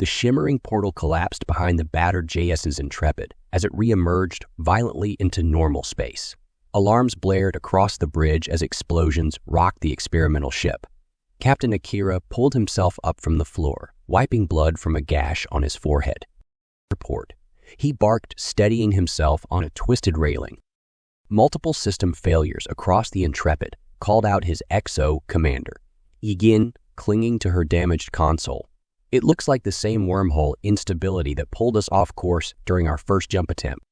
The shimmering portal collapsed behind the battered JS's Intrepid as it re-emerged violently into normal space. Alarms blared across the bridge as explosions rocked the experimental ship. Captain Akira pulled himself up from the floor, wiping blood from a gash on his forehead. Report. He barked, steadying himself on a twisted railing. Multiple system failures across the Intrepid called out his XO commander, Egin, clinging to her damaged console. It looks like the same wormhole instability that pulled us off course during our first jump attempt.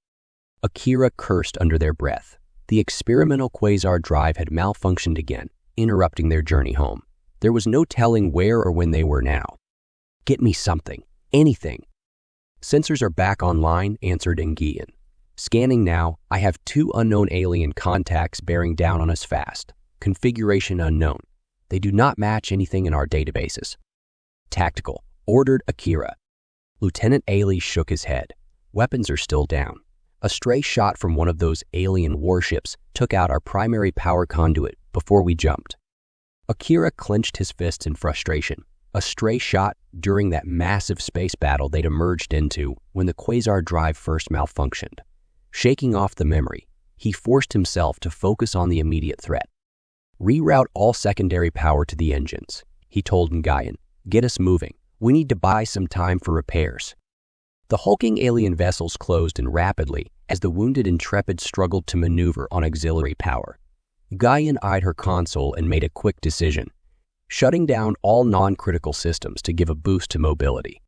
Akira cursed under their breath. The experimental quasar drive had malfunctioned again, interrupting their journey home. There was no telling where or when they were now. Get me something. Anything. Sensors are back online, answered Nguyen. Scanning now, I have 2 unknown alien contacts bearing down on us fast. Configuration unknown. They do not match anything in our databases. Tactical, ordered Akira. Lieutenant Ailey shook his head. Weapons are still down. A stray shot from one of those alien warships took out our primary power conduit before we jumped. Akira clenched his fists in frustration. A stray shot during that massive space battle they'd emerged into when the quasar drive first malfunctioned. Shaking off the memory, he forced himself to focus on the immediate threat. Reroute all secondary power to the engines, he told Nguyen. Get us moving. We need to buy some time for repairs. The hulking alien vessels closed in rapidly as the wounded Intrepid struggled to maneuver on auxiliary power. Nguyen eyed her console and made a quick decision, shutting down all non-critical systems to give a boost to mobility.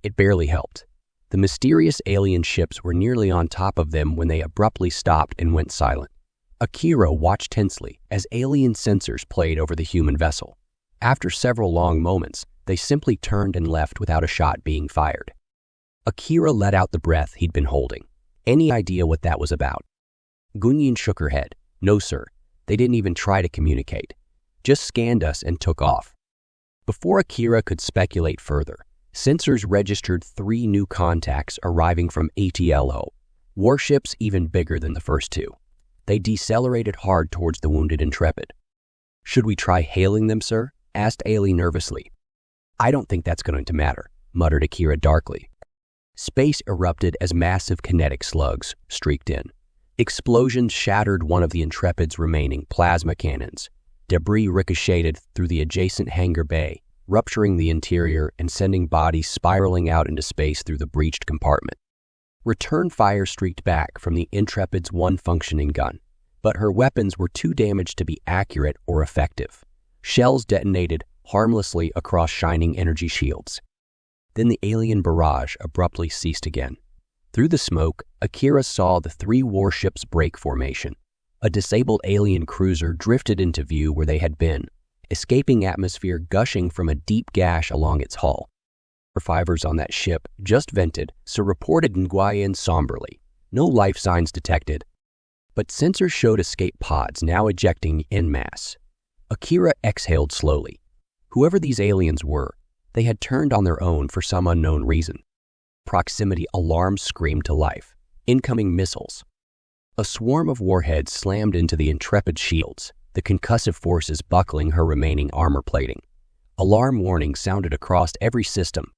It barely helped. The mysterious alien ships were nearly on top of them when they abruptly stopped and went silent. Akira watched tensely as alien sensors played over the human vessel. After several long moments, they simply turned and left without a shot being fired. Akira let out the breath he'd been holding. Any idea what that was about? Nguyen shook her head. No, sir. They didn't even try to communicate. Just scanned us and took off. Before Akira could speculate further, sensors registered 3 new contacts arriving from ATLO, warships even bigger than the first 2. They decelerated hard towards the wounded Intrepid. Should we try hailing them, sir? Asked Ailey nervously. I don't think that's going to matter, muttered Akira darkly. Space erupted as massive kinetic slugs streaked in. Explosions shattered one of the Intrepid's remaining plasma cannons. Debris ricocheted through the adjacent hangar bay, rupturing the interior and sending bodies spiraling out into space through the breached compartment. Return fire streaked back from the Intrepid's one functioning gun, but her weapons were too damaged to be accurate or effective. Shells detonated harmlessly across shining energy shields. Then the alien barrage abruptly ceased again. Through the smoke, Akira saw the 3 warships break formation. A disabled alien cruiser drifted into view where they had been, escaping atmosphere gushing from a deep gash along its hull. Survivors on that ship just vented, so reported Nguyen somberly. No life signs detected. But sensors showed escape pods now ejecting en masse. Akira exhaled slowly. Whoever these aliens were, they had turned on their own for some unknown reason. Proximity alarms screamed to life. Incoming missiles. A swarm of warheads slammed into the Intrepid's shields, the concussive forces buckling her remaining armor plating. Alarm warnings sounded across every system.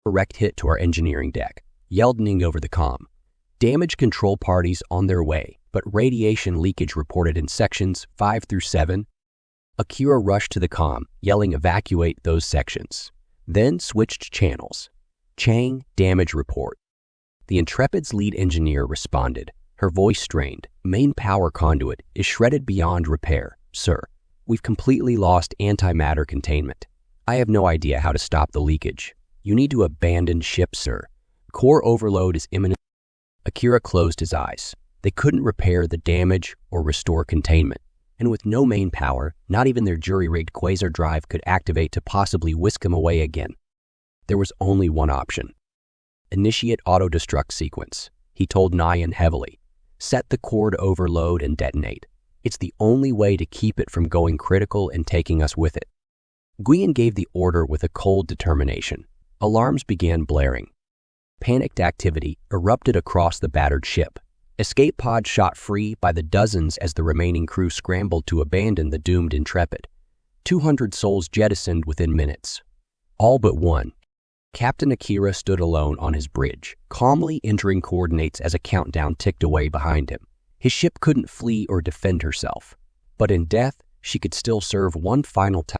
Direct hit to our engineering deck, yelled Ning over the comm. Damage control parties on their way, but radiation leakage reported in sections 5 through 7. Akira rushed to the comm, yelling evacuate those sections. Then switched channels. Chang, damage report. The Intrepid's lead engineer responded, her voice strained. Main power conduit is shredded beyond repair, sir. We've completely lost antimatter containment. I have no idea how to stop the leakage. You need to abandon ship, sir. Core overload is imminent. Akira closed his eyes. They couldn't repair the damage or restore containment. And with no main power, not even their jury-rigged quasar drive could activate to possibly whisk them away again. There was only one option. Initiate auto-destruct sequence, he told Nguyen heavily. Set the core to overload and detonate. It's the only way to keep it from going critical and taking us with it. Nguyen gave the order with a cold determination. Alarms began blaring. Panicked activity erupted across the battered ship. Escape pods shot free by the dozens as the remaining crew scrambled to abandon the doomed Intrepid. 200 souls jettisoned within minutes. All but one. Captain Akira stood alone on his bridge, calmly entering coordinates as a countdown ticked away behind him. His ship couldn't flee or defend herself, but in death, she could still serve one final time.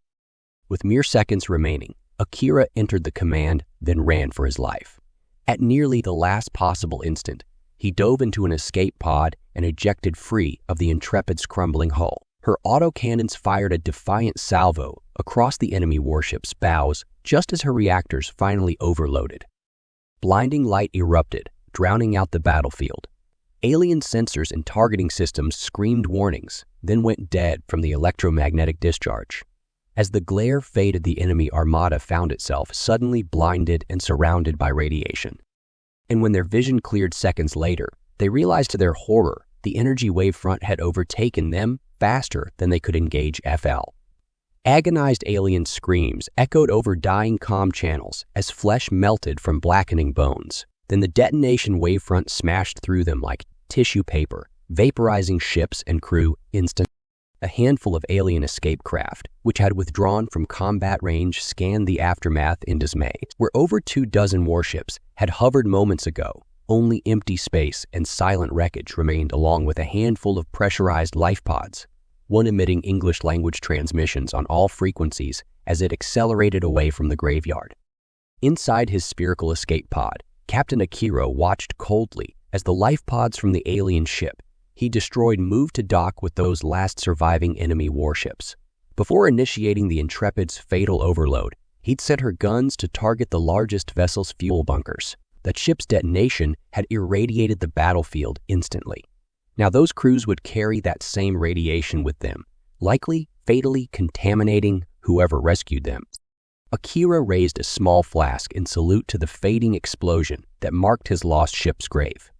With mere seconds remaining, Akira entered the command, then ran for his life. At nearly the last possible instant, he dove into an escape pod and ejected free of the Intrepid's crumbling hull. Her autocannons fired a defiant salvo across the enemy warship's bows just as her reactors finally overloaded. Blinding light erupted, drowning out the battlefield. Alien sensors and targeting systems screamed warnings, then went dead from the electromagnetic discharge. As the glare faded, the enemy armada found itself suddenly blinded and surrounded by radiation. And when their vision cleared seconds later, they realized to their horror the energy wavefront had overtaken them faster than they could engage FL. Agonized alien screams echoed over dying comm channels as flesh melted from blackening bones. Then the detonation wavefront smashed through them like tissue paper, vaporizing ships and crew instantly. A handful of alien escape craft, which had withdrawn from combat range, scanned the aftermath in dismay. Where over 24 warships had hovered moments ago, only empty space and silent wreckage remained, along with a handful of pressurized life pods, one emitting English-language transmissions on all frequencies as it accelerated away from the graveyard. Inside his spherical escape pod, Captain Akira watched coldly as the life pods from the alien ship he destroyed moved to dock with those last surviving enemy warships. Before initiating the Intrepid's fatal overload, he'd sent her guns to target the largest vessel's fuel bunkers. The ship's detonation had irradiated the battlefield instantly. Now those crews would carry that same radiation with them, likely fatally contaminating whoever rescued them. Akira raised a small flask in salute to the fading explosion that marked his lost ship's grave.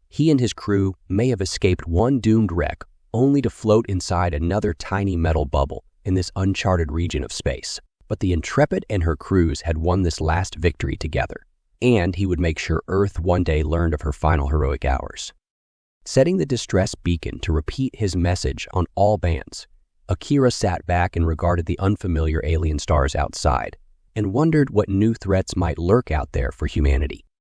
He and his crew may have escaped one doomed wreck only to float inside another tiny metal bubble in this uncharted region of space. But the Intrepid and her crews had won this last victory together, and he would make sure Earth one day learned of her final heroic hours. Setting the distress beacon to repeat his message on all bands, Akira sat back and regarded the unfamiliar alien stars outside, and wondered what new threats might lurk out there for humanity.